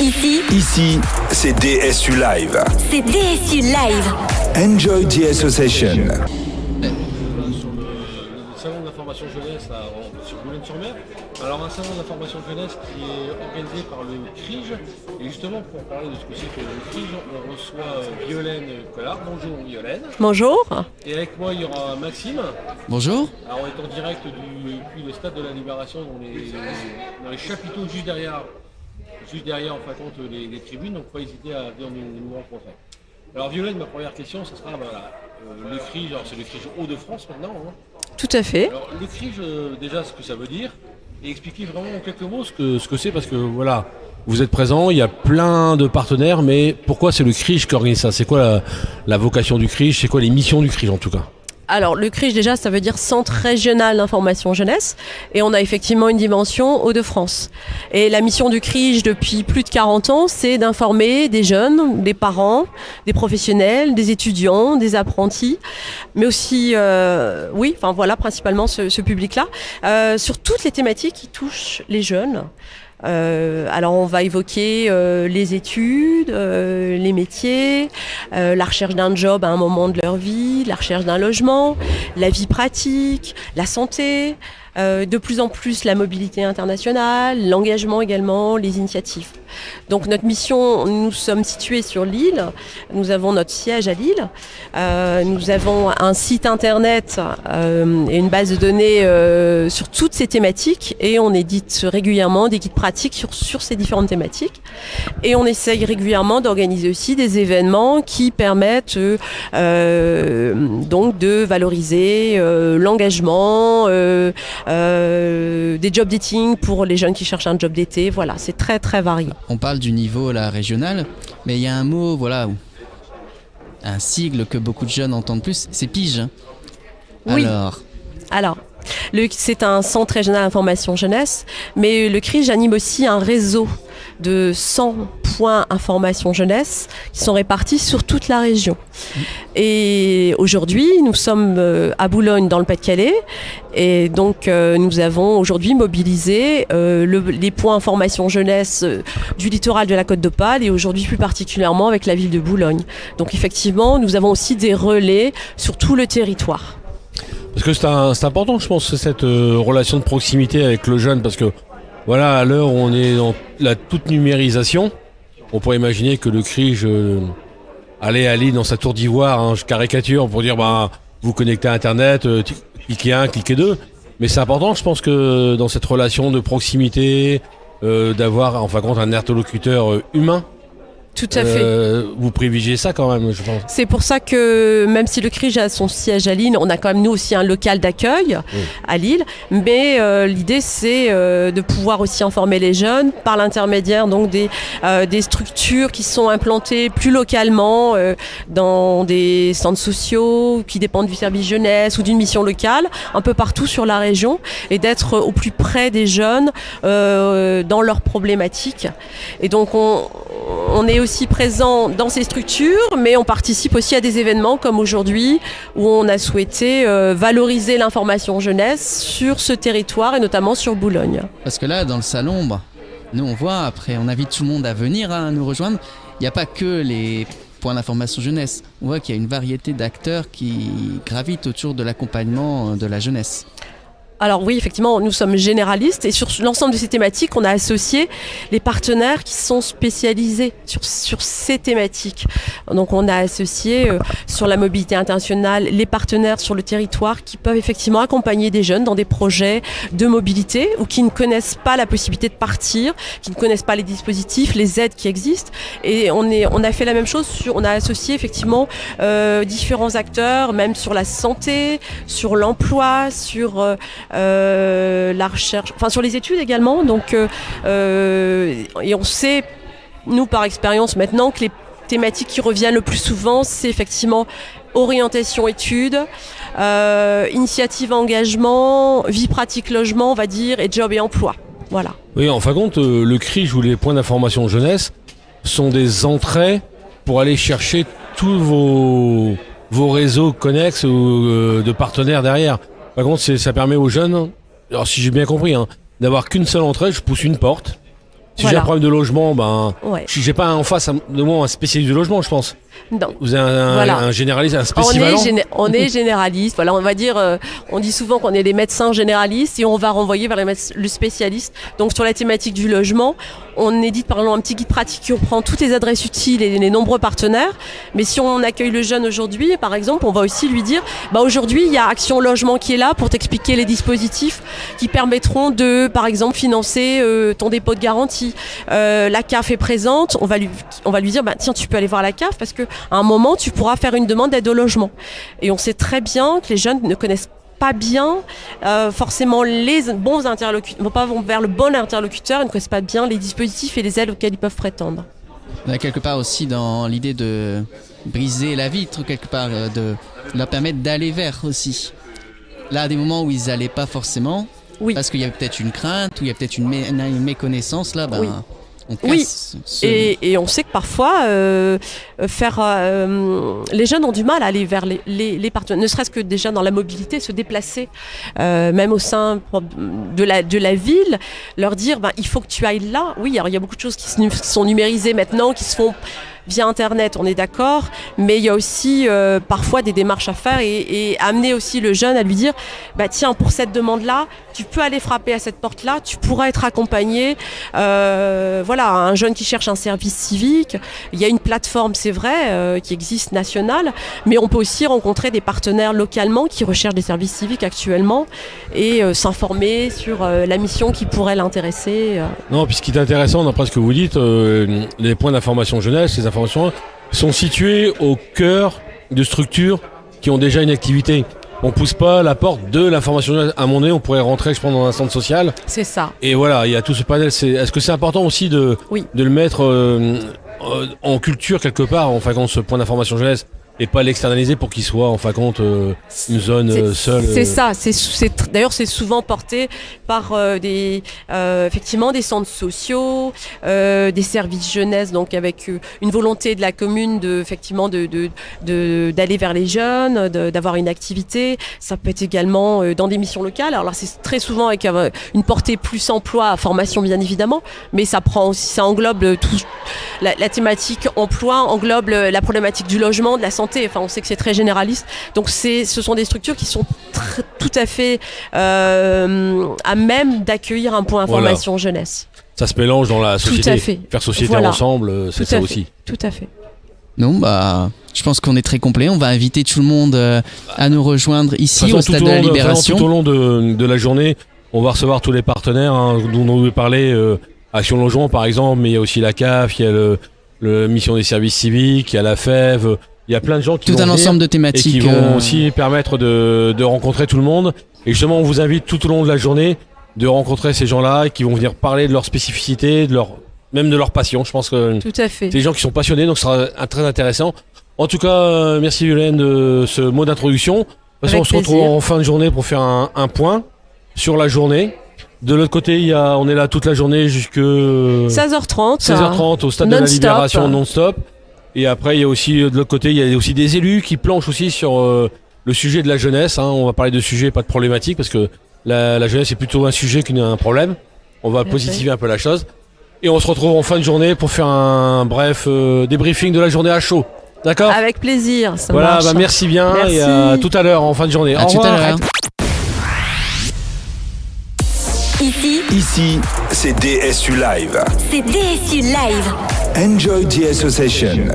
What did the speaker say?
Ici, c'est DSU Live. C'est DSU Live. Enjoy the association. Sur le salon de l'information jeunesse sur Boulogne-sur-Mer. Alors un salon d'information jeunesse qui est organisé par le CRIJ. Et justement pour parler de ce que c'est que le CRIJ, on reçoit Violaine Collard. Bonjour Violaine. Bonjour. Et avec moi il y aura Maxime. Bonjour. Alors on est en direct depuis le stade de la Libération dans les chapiteaux juste derrière en fin de compte les tribunes, donc pas hésiter à venir nous rencontrer. Alors Violaine, ma première question, ce sera le CRIJ, alors c'est le CRIJ Hauts-de-France maintenant. Hein. Tout à fait. Alors le CRIJ, déjà ce que ça veut dire, et expliquer vraiment en quelques mots ce que c'est, parce que voilà, vous êtes présent, il y a plein de partenaires, mais pourquoi c'est le CRIJ qui organise ça? C'est quoi la vocation du CRIJ? C'est quoi les missions du CRIJ en tout cas? Alors le CRIJ déjà ça veut dire Centre Régional d'Information Jeunesse et on a effectivement une dimension Hauts-de-France. Et la mission du CRIJ depuis plus de 40 ans c'est d'informer des jeunes, des parents, des professionnels, des étudiants, des apprentis, mais aussi, principalement ce public-là, sur toutes les thématiques qui touchent les jeunes. Alors on va évoquer les études, les métiers, la recherche d'un job à un moment de leur vie, la recherche d'un logement, la vie pratique, la santé, de plus en plus la mobilité internationale, l'engagement également, les initiatives. Donc notre mission, nous sommes situés sur Lille, nous avons notre siège à Lille, nous avons un site internet et une base de données sur toutes ces thématiques et on édite régulièrement des guides pratiques sur ces différentes thématiques et on essaye régulièrement d'organiser aussi des événements qui permettent donc de valoriser l'engagement, des job dating pour les jeunes qui cherchent un job d'été, voilà, c'est très très varié. On parle du niveau régional, mais il y a un mot, un sigle que beaucoup de jeunes entendent plus, c'est PIGE. Oui. Alors, c'est un centre régional d'information jeunesse, mais le CRIJ anime aussi un réseau de 100 points information jeunesse qui sont répartis sur toute la région. Et aujourd'hui, nous sommes à Boulogne dans le Pas-de-Calais et donc nous avons aujourd'hui mobilisé les points information jeunesse du littoral de la Côte d'Opale et aujourd'hui plus particulièrement avec la ville de Boulogne. Donc effectivement, nous avons aussi des relais sur tout le territoire. Parce que c'est important, je pense, cette relation de proximité avec le jeune, parce que voilà, à l'heure où on est dans la toute numérisation, on pourrait imaginer que le CRIJ allait aller dans sa tour d'ivoire, je caricature, pour dire vous connectez à Internet, cliquez 1, cliquez 2. Mais c'est important, je pense, que dans cette relation de proximité, d'avoir en fin de compte un interlocuteur humain. Tout à fait. Vous privilégiez ça quand même, je pense. C'est pour ça que même si le CRIJ a son siège à Lille, on a quand même nous aussi un local d'accueil à Lille. Mais l'idée c'est de pouvoir aussi informer les jeunes par l'intermédiaire donc des structures qui sont implantées plus localement dans des centres sociaux qui dépendent du service jeunesse ou d'une mission locale, un peu partout sur la région, et d'être au plus près des jeunes dans leurs problématiques. Et donc on est aussi présent dans ces structures, mais on participe aussi à des événements comme aujourd'hui où on a souhaité valoriser l'information jeunesse sur ce territoire et notamment sur Boulogne. Parce que là, dans le salon, nous on voit, après on invite tout le monde à venir nous rejoindre, il n'y a pas que les points d'information jeunesse. On voit qu'il y a une variété d'acteurs qui gravitent autour de l'accompagnement de la jeunesse. Alors oui, effectivement, nous sommes généralistes et sur l'ensemble de ces thématiques, on a associé les partenaires qui sont spécialisés sur ces thématiques. Donc on a associé sur la mobilité internationale les partenaires sur le territoire qui peuvent effectivement accompagner des jeunes dans des projets de mobilité ou qui ne connaissent pas la possibilité de partir, qui ne connaissent pas les dispositifs, les aides qui existent. Et on a fait la même chose, on a associé effectivement différents acteurs, même sur la santé, sur l'emploi, sur la recherche, sur les études également. Donc, et on sait, nous par expérience maintenant, que les thématiques qui reviennent le plus souvent, c'est effectivement orientation études, initiative engagement, vie pratique logement, on va dire, et job et emploi. Voilà. Oui, en fin de compte, le CRIJ ou les points d'information jeunesse sont des entrées pour aller chercher tous vos réseaux connexes ou de partenaires derrière. Par contre, ça permet aux jeunes, alors si j'ai bien compris, d'avoir qu'une seule entrée, je pousse une porte, Si j'ai un problème de logement, ben, Ouais. j'ai pas en face de moi un spécialiste du logement, je pense. Non. Vous avez un généraliste, un spécialiste. On est généraliste. Voilà, on va dire, on dit souvent qu'on est des médecins généralistes et on va renvoyer vers le spécialiste. Donc sur la thématique du logement, on édite par exemple un petit guide pratique qui reprend toutes les adresses utiles et les nombreux partenaires. Mais si on accueille le jeune aujourd'hui, par exemple, on va aussi lui dire, aujourd'hui il y a Action Logement qui est là pour t'expliquer les dispositifs qui permettront de, par exemple, financer ton dépôt de garantie. La CAF est présente. On va lui dire, tiens, tu peux aller voir la CAF parce que à un moment, tu pourras faire une demande d'aide au logement. Et on sait très bien que les jeunes ne connaissent pas bien forcément les bons interlocuteurs, vont vers le bon interlocuteur, ils ne connaissent pas bien les dispositifs et les aides auxquelles ils peuvent prétendre. On a quelque part aussi dans l'idée de briser la vitre, quelque part, de leur permettre d'aller vers aussi. Là, à des moments où ils n'allaient pas forcément, parce qu'il y avait peut-être une crainte, ou il y a peut-être une méconnaissance, là, on casse. Et on sait que parfois, les jeunes ont du mal à aller vers les partenaires, ne serait-ce que déjà dans la mobilité, se déplacer, même au sein de la ville, leur dire il faut que tu ailles là. Oui, alors il y a beaucoup de choses qui sont numérisées maintenant, qui se font via Internet, on est d'accord, mais il y a aussi parfois des démarches à faire et amener aussi le jeune à lui dire tiens, pour cette demande-là, tu peux aller frapper à cette porte-là, tu pourras être accompagné. Voilà, un jeune qui cherche un service civique, il y a une plateforme, c'est vrai, qui existe nationale, mais on peut aussi rencontrer des partenaires localement qui recherchent des services civiques actuellement et s'informer sur la mission qui pourrait l'intéresser. Non, puis ce qui est intéressant, d'après ce que vous dites, les points d'information jeunesse, les informations sont situées au cœur de structures qui ont déjà une activité. On pousse pas la porte de l'information jeunesse. À mon nez, on pourrait rentrer, je pense, dans un centre social. C'est ça. Et voilà, il y a tout ce panel. Est-ce que c'est important aussi de le mettre en culture quelque part, en fin de compte, ce point d'information jeunesse, et pas l'externaliser pour qu'il soit en fin de compte une zone seule. C'est ça. D'ailleurs, c'est souvent porté par effectivement des centres sociaux, des services jeunesse, donc avec une volonté de la commune d'aller vers les jeunes, d'avoir une activité. Ça peut être également dans des missions locales. Alors là, c'est très souvent avec une portée plus emploi, formation bien évidemment, mais ça englobe tout. La thématique emploi englobe la problématique du logement, de la santé. Enfin, on sait que c'est très généraliste. Donc, ce sont des structures qui sont tout à fait à même d'accueillir un point information jeunesse. Ça se mélange dans la société. Tout à fait. Faire société ensemble, c'est ça aussi. Tout à fait. Non, je pense qu'on est très complet. On va inviter tout le monde à nous rejoindre ici au Stade de la Libération. Tout au long de la journée, on va recevoir tous les partenaires dont on veut parler. Action Logement, par exemple, mais il y a aussi la CAF, il y a le Mission des services civiques, il y a la FEV. Il y a plein de gens qui tout un ensemble de thématiques et qui vont aussi permettre de rencontrer tout le monde. Et justement, on vous invite tout au long de la journée de rencontrer ces gens-là qui vont venir parler de leur spécificité, même de leur passion. Je pense que tout à fait. C'est des gens qui sont passionnés, donc ce sera très intéressant. En tout cas, merci Violaine de ce mot d'introduction. De toute façon, on se retrouve en fin de journée pour faire un point sur la journée. De l'autre côté, on est là toute la journée jusque 16h30 au Stade de la Libération non-stop. Et après, il y a aussi de l'autre côté, il y a aussi des élus qui planchent aussi sur le sujet de la jeunesse. On va parler de sujet, pas de problématique, parce que la jeunesse est plutôt un sujet qu'un problème. On va positiver un peu la chose. Et on se retrouve en fin de journée pour faire un bref débriefing de la journée à chaud. D'accord ? Avec plaisir. Ça voilà, marche. Merci bien. Merci. Et à tout à l'heure en fin de journée. À tout à l'heure. Ici, c'est DSU Live. C'est DSU Live. Enjoy the association.